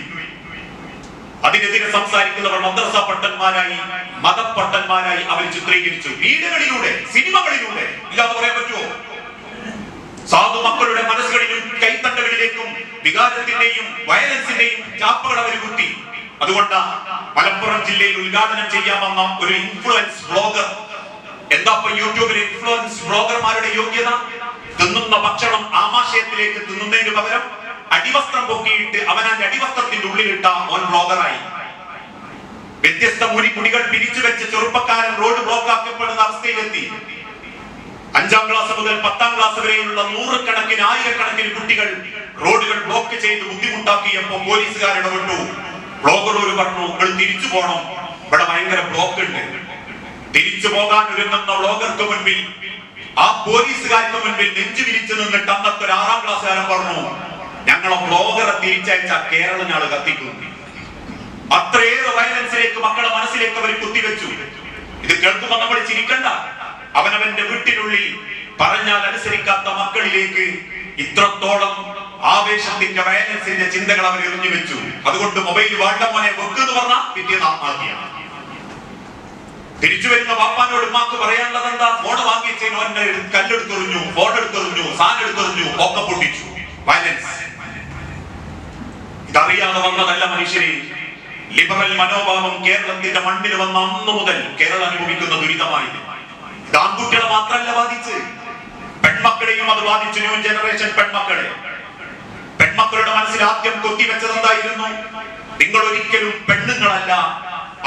അതിനെതിരെ സംസാരിക്കുന്നവർ മദ്രസ പട്ടന്മാരായി, മതപ്പട്ടന്മാരായി അവർ ചിത്രീകരിച്ചു. വീടുകളിലൂടെ, സിനിമകളിലൂടെ. ഇല്ലാന്ന് പറയാൻ പറ്റുമോ? സാധു മക്കളുടെ മനസ്സുകളിലും കൈത്തണ്ടകളിലേക്കും വികാരത്തിന്റെയും വയലൻസിന്റെയും ചാപ്പകൾ അവർ കുത്തി. അതുകൊണ്ട് മലപ്പുറം ജില്ലയിൽ ഉദ്ഘാടനം ചെയ്യാമെന്ന ഒരു ഇൻഫ്ലുവൻസ് ബ്ലോഗർ. എന്താ യൂട്യൂബിൽ ഇൻഫ്ലുവൻസ് ബ്ലോഗർമാരുടെ യോഗ്യത? തിന്നുന്ന ഭക്ഷണം ആമാശയത്തിലേക്ക് തിന്നുന്നതിന് പകരം അടിവസ്ത്രം പൊക്കിയിട്ട് അവനാന്റെ അടിവസ്ത്രത്തിന്റെ ഉള്ളിലിട്ട ഓൻ ബ്ലോഗറായി. വ്യത്യസ്ത മുടികൾ പിരിച്ചു വെച്ച് ചെറുപ്പക്കാരൻ റോഡ് ബ്ലോക്ക് ആക്കപ്പെടുന്ന അവസ്ഥയിലെത്തി. 5ാം ക്ലാസ് മുതൽ 10ാം ക്ലാസ് വരെയുള്ള നൂറുകണക്കിന്, ആയിരക്കണക്കിന് കുട്ടികൾ റോഡുകൾ ബ്ലോക്ക് ചെയ്ത് ബുദ്ധിമുട്ടാക്കിയപ്പോ പോലീസുകാർ ഇടപെട്ടു. ബ്ലോഗറോട് പറഞ്ഞു, നിങ്ങൾ തിരിച്ചു പോകണം, ഇവിടെ ഭയങ്കര ബ്ലോക്ക് ഉണ്ട്. തിരിച്ചു പോകാൻ ഒരുങ്ങുന്ന ബ്ലോഗർക്ക് മുൻപിൽ, ആ പോലീസുകാർക്ക് മുൻപിൽ നെഞ്ചു വിരിച്ചു നിന്നിട്ട് അന്നത്തെ ഒരു 6ാം ക്ലാസ്സുകാരൻ പറഞ്ഞു, ഞങ്ങളെ ബ്ലോഗറെ തിരിച്ചയച്ച കേരള ഞാള് കത്തിക്കുന്നു. അത്രയേറെ വയലൻസിലേക്ക് മക്കളുടെ മനസ്സിലേക്ക് അവർ കുത്തിവെച്ചു. ഇത് കേൾക്കുമ്പോൾ നമ്മൾ ചിരിക്കണ്ട. അവനവന്റെ വീട്ടിനുള്ളിൽ പറഞ്ഞാൽ അനുസരിക്കാത്ത മക്കളിലേക്ക് ഇത്രത്തോളം ആവേശത്തിന്റെ, വയലൻസിന്റെ ചിന്തകൾ അവർ എറിഞ്ഞു വെച്ചു. അതുകൊണ്ട് മൊബൈൽ വേണ്ട മോനെ വെക്ക് എന്ന് പറഞ്ഞാൽ പിറ്റേന്ന് ആത്മഹത്യയാണ്. തിരിച്ചു വരുന്ന വാപ്പാനോട് ഉമ്മാക്ക് പറയാനുള്ളത് എന്താ? ഫോൺ വാങ്ങിച്ചതിന് ഓന്റെ കല്ലെടുത്തെറിഞ്ഞു, ഫോൺ എടുത്തെറിഞ്ഞു, സാധനം എടുത്തെറിഞ്ഞു, ഒക്കെ പൊട്ടിച്ചു. വയലൻസ്. ഇതറിയാതെ വന്നതല്ല മനുഷ്യരെ. ലിബറൽ മനോഭാവം കേരളത്തിന്റെ മണ്ണിൽ വന്ന അന്നു മുതൽ കേരളം അനുഭവിക്കുന്ന ദുരിതമായിരുന്നു. ഇത് ആൺകുട്ടികളെ മാത്രമല്ല ബാധിച്ച്, പെൺമക്കളെയും അത് ബാധിച്ചു. ന്യൂ ജനറേഷൻ പെൺമക്കളുടെ മനസ്സിൽ ആദ്യം കൊത്തിവെച്ചത് എന്തായിരുന്നു? നിങ്ങൾ ഒരിക്കലും പെണ്ണുങ്ങളല്ല,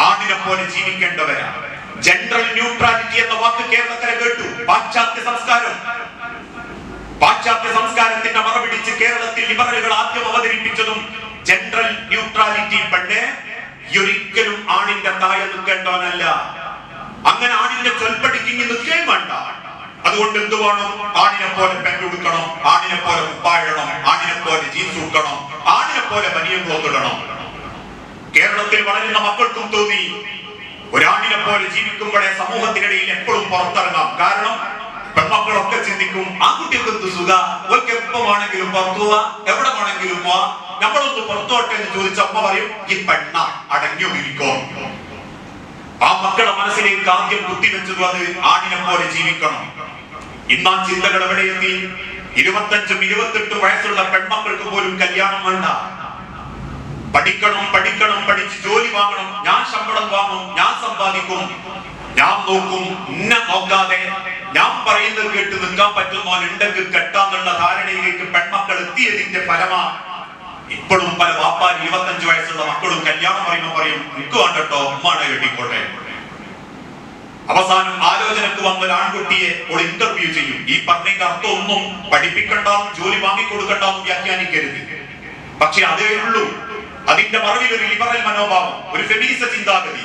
ആണിനെ പോലെ ജീവിക്കേണ്ടവരാണ്. ജെൻഡർ ന്യൂട്രാലിറ്റി എന്ന വാക്ക് കേരളത്തിലെ കേട്ടു. പാശ്ചാത്യ സംസ്കാരത്തിന്റെ മറപിടിച്ച് കേരളത്തിൽ ലിബറലുകൾ ആദ്യം അവതരിപ്പിച്ചതും ജെൻഡർ ന്യൂട്രാലിറ്റി. പെണ്ണെ ഒരിക്കലും ആണിന്റെ താഴെ നിൽക്കേണ്ടവനല്ല. അങ്ങനെ ആണിന്റെ ചൊൽപ്പടിക്ക് നിൽക്കുകയും വേണ്ട. അതുകൊണ്ട് എന്ത് വേണം? ആണിനെ പോലെ പെന്റ് ഉടുക്കണം, ആണിനെ പോലെ കുപ്പായിടണം, ആണിനെ പോലെ ജീൻസ് ഉടുക്കണം, ആണിനെ പോലെ ബനിയൻ ക്ലോത്ത് ഇടണം. കേരളത്തിൽ വളരുന്ന മക്കൾക്കും തോന്നി ഒരാണിനെ പോലെ ജീവിക്കുമ്പോഴേ സമൂഹത്തിനിടയിൽ എപ്പോഴും പുറത്തിറങ്ങാം. കാരണം പെൺമക്കളൊക്കെ ചിന്തിക്കും, ആൺകുട്ടികൾക്ക് എന്ത് സുഖ, ഓർക്ക് എപ്പോ വേണമെങ്കിലും പുറത്തു പോവാ, എവിടെ വേണമെങ്കിലും പോവാ, നമ്മളൊന്ന് പുറത്തോട്ടെ എന്ന് ചോദിച്ച അമ്മ പറയും, ഈ പെണ്ണ അടങ്ങി ഇരിക്കോ. ആ മക്കളുടെ മനസ്സിലേക്ക് ആദ്യം കുത്തിവെച്ചത് അത് ആണിനെ പോലെ ജീവിക്കണം. ഇന്നാ ചിന്തകൾ എവിടെ എത്തി? 25, 28 വയസ്സുള്ള പെൺമക്കൾക്ക് പോലും കല്യാണം വേണ്ട. പഠിക്കണം, പഠിച്ച് ജോലി വാങ്ങണം, ഞാൻ ശമ്പളം വാങ്ങും, ഞാൻ സമ്പാദിക്കും, ഞാൻ നോക്കും, എന്നെ നോക്കാതെ ഞാൻ പറയുന്നത് കേട്ട് നിൽക്കാൻ പറ്റുന്നവനുണ്ടെങ്കിൽ കെട്ടാന്നുള്ള ധാരണയിലേക്ക് പെൺമക്കൾ എത്തിയതിന്റെ ഫലമാണ് ഇപ്പോഴും പല വാപ്പാർ 25 വയസ്സുള്ള മക്കളും കല്യാണം പറയുമ്പോൾ പറയും, എനിക്ക് വേണ്ടട്ടോ, ഉമ്മാണ് കെട്ടിക്കോട്ടെ. അവസാനം ആലോചനക്ക് വന്ന ഒരു ആൺകുട്ടിയെ ഒരു ഇന്റർവ്യൂ ചെയ്യും. ഈ പറഞ്ഞതിന്റെ അർത്ഥം ഒന്നും പഠിപ്പിക്കണ്ടാവും, ജോലി വാങ്ങിക്കൊടുക്കണ്ടാവും വ്യാഖ്യാനിക്കരുത്. പക്ഷെ അതേ ഉള്ളൂ. അതിന്റെ മറവിൽ ഒരു ലിബറൽ മനോഭാവം, ഒരു ഫെമിനിസ്റ്റ് ചിന്താഗതി.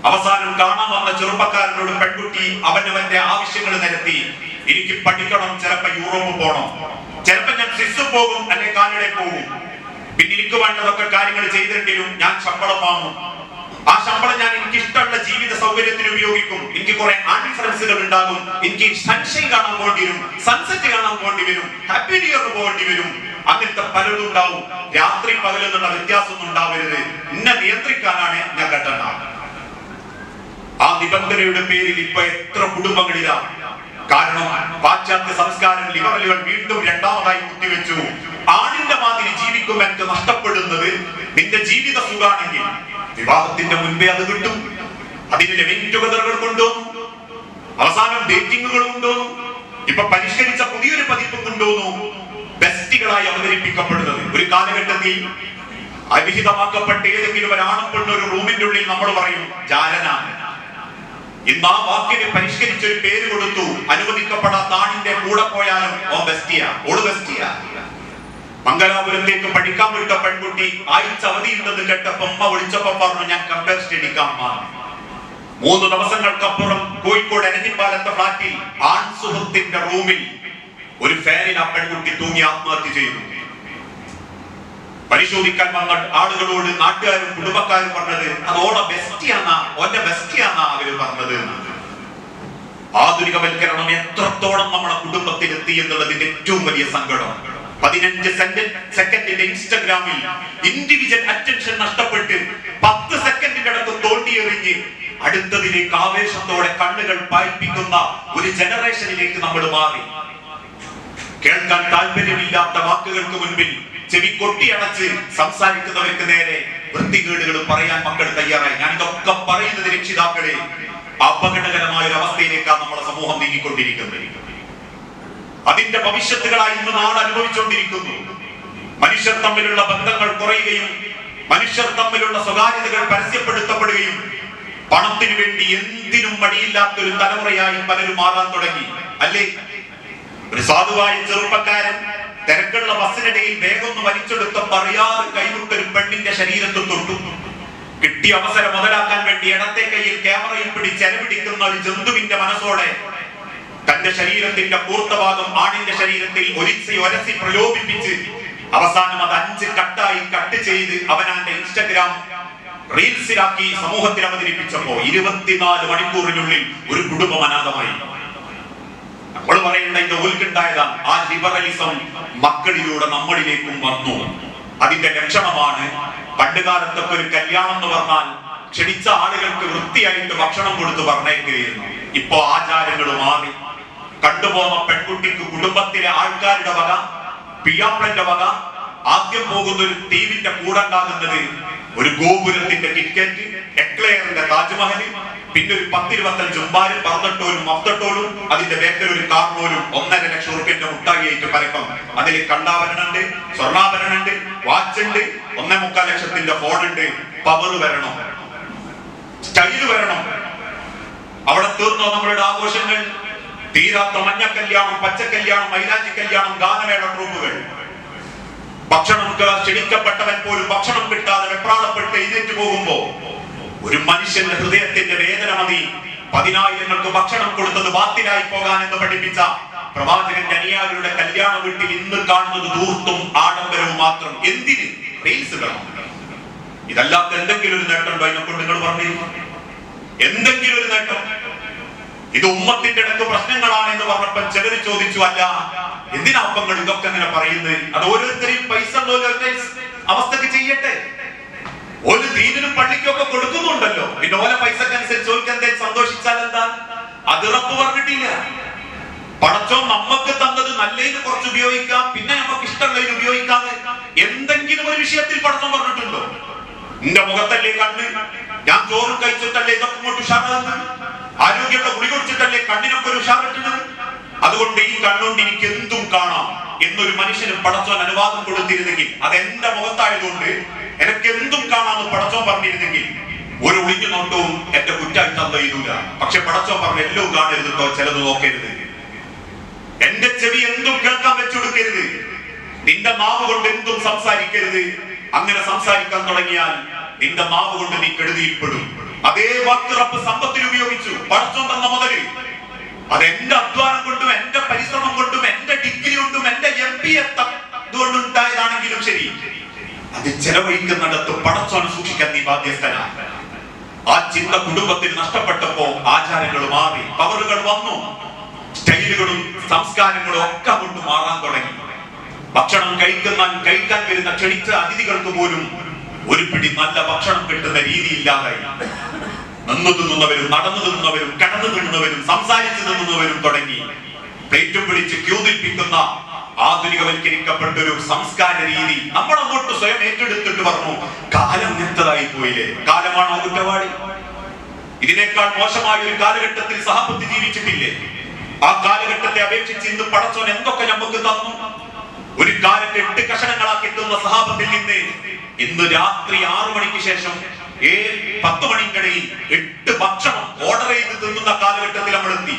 അവസാനം കാണാൻ വന്ന ചെറുപ്പക്കാരനോട് പെൺകുട്ടി അവനവന്റെ ആവശ്യങ്ങൾ നിരത്തി. എനിക്ക് പഠിക്കണം, ചിലപ്പോ യൂറോപ്പ് പോകണം, ചിലപ്പോ ഞാൻ സ്വിസ് പോകും, അല്ലെ കാനഡയിൽ പോകും, പിന്നെ എനിക്ക് വേണ്ടതൊക്കെ കാര്യങ്ങൾ ചെയ്തിട്ടുണ്ടെങ്കിലും ഞാൻ ശമ്പളം വാങ്ങും. ആ ശമ്പളം ഞാൻ എനിക്ക് ഇഷ്ടമുള്ള ജീവിത സൗകര്യത്തിന് ഉപയോഗിക്കും. എനിക്ക് കുറെ ആന്റി ഫ്രണ്ട്സുകൾ ഉണ്ടാകും, എനിക്ക് സൺഷൈൻ കാണാൻ പോകേണ്ടി വരും, സൺസെറ്റ് കാണാൻ പോകേണ്ടി വരും, ഹാപ്പി ന്യൂ ഇയർ പോകേണ്ടി വരും. അങ്ങനത്തെ പലതും ഉണ്ടാവും. രാത്രി പകലെന്നുള്ള വ്യത്യാസമൊന്നും ഉണ്ടാവരുത്. എന്നെ നിയന്ത്രിക്കാനാണ് ഞാൻ കെട്ടേണ്ടത്. ആ നിബന്ധനയുടെ പേരിൽ ഇപ്പൊ എത്ര കുടുംബങ്ങളിലാണ്. കാരണം പാശ്ചാത്യ സംസ്കാരം ലിബറലുകൾ വീണ്ടും രണ്ടാമതായി കുത്തിവെച്ചു. ആണിന്റെ മാതിരി ജീവിക്കും എനിക്ക് നഷ്ടപ്പെടുന്നത് നിന്റെ ജീവിത സുഖാണെങ്കിൽ വിവാഹത്തിന്റെ മുൻപേ അത് കിട്ടും. അതിന് ലിവിംഗ് ടുഗദറുകൾ കൊണ്ടുവന്നു, അവസാനം ഡേറ്റിങ്ങുകൾ കൊണ്ടുവന്നു, ഇപ്പൊ പരിഷ്കരിച്ച പുതിയൊരു പതിപ്പ് കൊണ്ടുവന്നു. ബെസ്റ്റികളായി അവതരിപ്പിക്കപ്പെടുന്നത്. ഒരു കാലഘട്ടത്തിൽ അവിഹിതമാക്കപ്പെട്ട ഏതെങ്കിലും ഒരാണും പെണ്ണും ഒരു റൂമിന്റെ ഉള്ളിൽ നമ്മൾ പറയും ജാരനാണ്. ഇന്ന് ആ വാക്കിന് പരിഷ്കരിച്ചൊരു പേര് കൊടുത്തു. അനുവദിക്കപ്പെടാത്ത ആണിന്റെ കൂടെ പോയാലും ഓ ബെസ്റ്റിയാ, ഓള് ബെസ്റ്റിയാ. മംഗലാപുരത്തേക്ക് പഠിക്കാൻ വിട്ട പെൺകുട്ടി ആഴ്ച അവധിയുണ്ടെന്ന് കേട്ടപ്പോ അമ്മ വിളിച്ചപ്പോ പറഞ്ഞു ഞാൻ കമ്പയർ സ്റ്റഡിക്കാം. 3 ദിവസങ്ങൾക്കപ്പുറം കോഴിക്കോട് എരഞ്ഞിപ്പാലത്തെ ഫ്ലാറ്റിൽ ആൺ സുഹൃത്തിന്റെ റൂമിൽ ഒരു ഫാനിൽ ആ പെൺകുട്ടി തൂങ്ങി ആത്മഹത്യ ചെയ്തു. പരിശോധിക്കാൻ വന്ന ആളുകളോട് നാട്ടുകാരും കുടുംബക്കാരും പറഞ്ഞത് അത് ഓളെ ബെസ്റ്റിയാന്നാ, ഓന്റെ ബെസ്റ്റിയാന്നാ അവര് പറഞ്ഞത്. ആധുനികവൽക്കരണം എത്രത്തോളം നമ്മുടെ കുടുംബത്തിൽ എത്തി എന്നുള്ളതിന്റെ ഏറ്റവും വലിയ സങ്കടം. 15 സെക്കൻഡിന്റെ ഇൻസ്റ്റഗ്രാമിൽ ഇൻഡിവിജ്വൽ അറ്റൻഷൻ നഷ്ടപ്പെട്ട് 10 സെക്കൻഡിന്റെ അടുത്ത് തോണ്ടിയെറിഞ്ഞ് അടുത്തതിലേക്ക് ആവേശത്തോടെ കണ്ണുകൾ പായിപ്പിക്കുന്ന ഒരു ജനറേഷനിലേക്ക് നമ്മൾ മാറി. കേൾക്കാൻ താല്പര്യമില്ലാത്ത വാക്കുകൾക്ക് മുൻപിൽ ചെവി കൊട്ടിയടച്ച് സംസാരിക്കുന്നവർക്ക് നേരെ വൃത്തികേടുകൾ പറയാൻ മക്കൾ തയ്യാറായി. ഞാൻ ഇതൊക്കെ പറയുന്നത് രക്ഷിതാക്കളെ, അപകടകരമായ ഒരു അവസ്ഥയിലേക്കാണ് നമ്മുടെ സമൂഹം നീങ്ങിക്കൊണ്ടിരിക്കുന്നത്. അതിന്റെ ഭവിഷ്യത്തുകളായി ഇന്ന് നാട് അനുഭവിച്ചുകൊണ്ടിരിക്കുന്നു. മനുഷ്യർ തമ്മിലുള്ള ബന്ധങ്ങൾ കുറയുകയും മനുഷ്യർ തമ്മിലുള്ള സ്വകാര്യതകൾ പരസ്യപ്പെടുത്തപ്പെടുകയും പണത്തിനു വേണ്ടി എന്തിനും മടിയില്ലാത്തൊരു തലമുറയായി പലരും മാറാൻ തുടങ്ങി. അല്ലേ? ഒരു സാധുവായ ചെറുപ്പക്കാരൻ തിരക്കുള്ള ബസ്സിനിടയിൽ വേഗം വലിച്ചെടുത്ത പറയാതെ കൈവിട്ടൊരു പെണ്ണിന്റെ ശരീരത്തിൽ തൊട്ടു. കിട്ടിയ അവസരം മുതലാക്കാൻ വേണ്ടി ഇടത്തെ കയ്യിൽ ക്യാമറയിൽ പിടിച്ച് അരപിടിക്കുന്ന ഒരു ജന്തുവിന്റെ മനസ്സോടെ തന്റെ ശരീരത്തിന്റെ പൂർത്തഭാഗം ആണിന്റെ ശരീരത്തിൽ ഒരസി പ്രലോഭിപ്പിച്ച് അവസാനം അത് 5 കട്ടായി കട്ട് ചെയ്ത് അവനാന്റെ ഇൻസ്റ്റഗ്രാം റീൽസിലാക്കി സമൂഹത്തിൽ അവതരിപ്പിച്ചപ്പോ 24 മണിക്കൂറിനുള്ളിൽ ഒരു കുടുംബം അനാഥമായി. നമ്മൾ പറയേണ്ട ഇത് ഓൽക്കുണ്ടായതാണ്. ആ ലിബറലിസം മക്കളിലൂടെ നമ്മളിലേക്കും വന്നു. അതിന്റെ ലക്ഷണമാണ് പണ്ട് കാലത്തൊക്കെ ഒരു കല്യാണം എന്ന് പറഞ്ഞാൽ ക്ഷണിച്ച ആളുകൾക്ക് വൃത്തിയായിട്ട് ഭക്ഷണം കൊടുത്ത് പറഞ്ഞേക്കുകയായിരുന്നു. ഇപ്പോ ആചാരങ്ങൾ മാറി. കണ്ടുപോകുന്ന പെൺകുട്ടിക്ക് കുടുംബത്തിലെ ആൾക്കാരുടെ വക, പിയാപ്പിളന്റെ വക, ആദ്യം പോകുന്ന ഒരു ടീമിന്റെ കൂടെ ഉണ്ടാകുന്നത് ഒരു ഗോപുരത്തിന്റെ കിറ്റ്കാറ്റ്, എക്ലെയറിന്റെ താജ്മഹൽ, പിന്നെ ഒരു 10-25 ഉമ്മാരും 18 മഫ്തട്ടോളും അതിന്റെ ബേക്കൽ ഒരു കാർണോലും 1.5 ലക്ഷം റുപ്യന്റെ മുട്ടായിട്ട് പരക്കം. അതിൽ കണ്ടാഭരണുണ്ട്, സ്വർണ്ണാഭരണുണ്ട്, വാച്ച് ഉണ്ട്, 1.25 ലക്ഷത്തിന്റെ ഫോൺ ഉണ്ട്. പവർ വരണം, സ്റ്റൈല് വരണം. അവിടെ തീർന്നോ നമ്മളുടെ ആഘോഷങ്ങൾ? തീരാത്ത മഞ്ഞ കല്യാണം, പച്ച കല്യാണം, മൈലാഞ്ചി കല്യാണം, ഗാനമേള ട്രൂപ്പുകൾ. ഭക്ഷണം ക്ഷണിക്കപ്പെട്ടവൻ പോലും ഭക്ഷണം കിട്ടാതെ വെപ്രാളപ്പെട്ട് എഴുന്നേറ്റ് പോകുമ്പോ ഒരു മനുഷ്യന്റെ ഹൃദയത്തിന്റെ വേദന മതി 10,000ങ്ങൾക്ക് ഭക്ഷണം കൊടുത്തത് ബാത്തിലായി പോകാൻ എന്ന് പഠിപ്പിച്ച പ്രവാചകന്റെ അനുയായികളുടെ കല്യാണ വീട്ടിൽ ഇന്ന് കാണുന്നത് ധൂർത്തും ആഡംബരവും മാത്രം. എന്തിന്? റീൽസുകളാണ്. ഇതല്ലാത്ത എന്തെങ്കിലും ഒരു നേട്ടം ഉണ്ടോ അതിനെക്കൊണ്ട്? നിങ്ങൾ പറഞ്ഞിരുന്നു എന്തെങ്കിലും ഒരു നേട്ടം? ഇത് ഉമ്മത്തിന്റെ ഇടക്ക് പ്രശ്നങ്ങളാണ് എന്ന് പറഞ്ഞപ്പോൾ ചിലര് ചോദിച്ചു, അല്ല എന്തിനാ അപ്പങ്ങൾ ഇതൊക്കെ ഇങ്ങനെ പറയുന്നത്? അത് ഓരോരുത്തരെയും പൈസ അവസ്ഥക്ക് ചെയ്യട്ടെ. ഒരു ദീനിനും പള്ളിക്കൊക്കെ കൊടുക്കുന്നുണ്ടല്ലോ. പിന്നെ ഓല പൈസക്കനുസരിച്ച് ഓർക്ക് എന്തേലും സന്തോഷിച്ചാൽ എന്താ? അത് റബ്ബ് പറഞ്ഞിട്ടില്ല. പടച്ചോൻ നമുക്ക് തന്നത് നല്ലതിന് കുറച്ച് ഉപയോഗിക്കാം, പിന്നെ നമുക്ക് ഇഷ്ടമുള്ളതിന് ഉപയോഗിക്കാന്ന് എന്തെങ്കിലും ഒരു വിഷയത്തിൽ പടച്ചോൻ പറഞ്ഞിട്ടുണ്ടോ? നിന്റെ മുഖത്തല്ലേ കണ്ണ്? ഞാൻ ചോറും കഴിച്ചിട്ടല്ലേ ഇതൊക്കെ ഇങ്ങോട്ട് ഉഷാറാകുന്നത്? ആരോഗ്യമുള്ള ഗുളി കുടിച്ചിട്ടല്ലേ കണ്ണിനൊക്കെ ഒരു ഉഷാറിട്ടുന്നത്? അതുകൊണ്ട് ഈ കണ്ണുകൊണ്ട് എനിക്ക് എന്തും കാണാം എന്നൊരു മനുഷ്യന് പടച്ചോൻ അനുവാദം കൊടുത്തിരുന്നെങ്കിൽ, അത് എന്റെ മുഖത്തായതുകൊണ്ട് എനിക്ക് എന്തും കാണാമെന്ന് പടച്ചോൻ പറഞ്ഞിരുന്നെങ്കിൽ ഒരു ഒളിഞ്ഞു നോട്ടവും എന്റെ കുറ്റായി തന്നയില്ല. പക്ഷെ പടച്ചോൻ പറഞ്ഞ എല്ലാം കാണരുതോ, ചിലത് നോക്കരുത്. എന്റെ ചെവി എന്തും കേൾക്കാൻ വെച്ചുകൊടുക്കരുത്. നിന്റെ നാവ് കൊണ്ട് എന്തും സംസാരിക്കരുത്. അങ്ങനെ സംസാരിക്കാൻ തുടങ്ങിയാൽ നിന്റെ നാവ് കൊണ്ട് നീ കെടുതിയിൽപ്പെടും. അതേ വാക്ക് റബ്ബ് സമ്പത്തിൽ ഉപയോഗിച്ചു. പടച്ചോൻ തന്ന മുതല് അത് എന്റെ അധ്വാനം കൊണ്ടും എന്റെ പരിശ്രമം കൊണ്ടും എന്റെ ഡിഗ്രി കൊണ്ടും എന്റെ MBA ഇതുകൊണ്ടുണ്ടായതാണെങ്കിലും ശരി, അത് ചെലവഴിക്കുന്നിടത്ത് പടച്ചോനെ സൂക്ഷിക്കാൻ നീ ബാധ്യസ്ഥനാണ്. ആ ചിന്ത കുടുംബത്തിൽ നഷ്ടപ്പെട്ടപ്പോ ആചാരങ്ങൾ മാറി, പവറുകൾ വന്നു, സ്റ്റൈലുകളും സംസ്കാരങ്ങളും ഒക്കെ കൊണ്ട് മാറാൻ തുടങ്ങി. ഭക്ഷണം കഴിക്കാൻ വരുന്ന ക്ഷണിച്ച അതിഥികൾക്ക് പോലും ഒരു പിടി നല്ല ഭക്ഷണം കിട്ടുന്ന രീതിയില്ലാതായി. നിന്ന് തിന്നുന്നവരും നടന്നു തിന്നുന്നവരും കിടന്നു തിന്നുന്നവരും സംസാരിച്ചു തിന്നുന്നവരും തുടങ്ങി. പ്ലേറ്റും പിടിച്ച് ക്യൂ നിൽപ്പിക്കുന്ന ആധുനികവൽക്കരിക്കപ്പെട്ട ഒരു സംസ്കാര രീതി നമ്മൾ അങ്ങോട്ട് സ്വയം ഏറ്റെടുത്തിട്ട് പറഞ്ഞു, കാലം നിർത്തതായി പോയില്ലേ? കാലമാണോ കുറ്റവാളി? ഇതിനേക്കാൾ മോശമായ ഒരു കാലഘട്ടത്തിൽ സഹാബത്ത് ജീവിച്ചിട്ടില്ലേ? ആ കാലഘട്ടത്തെ അപേക്ഷിച്ച് ഇന്ന് പടച്ചോൻ എന്തൊക്കെ നമുക്ക് തന്നു. ഒരു കാലത്ത് 8 കഷണങ്ങളാക്കി തന്ന സഹാബത്തിൽ നിന്ന് ഇന്ന് രാത്രി 6 മണിക്ക് ശേഷം 10 മണിക്കിടയിൽ 8 ഭക്ഷണം ഓർഡർ ചെയ്ത് തിന്നുന്ന കാലഘട്ടത്തിൽ നമ്മൾ എത്തി.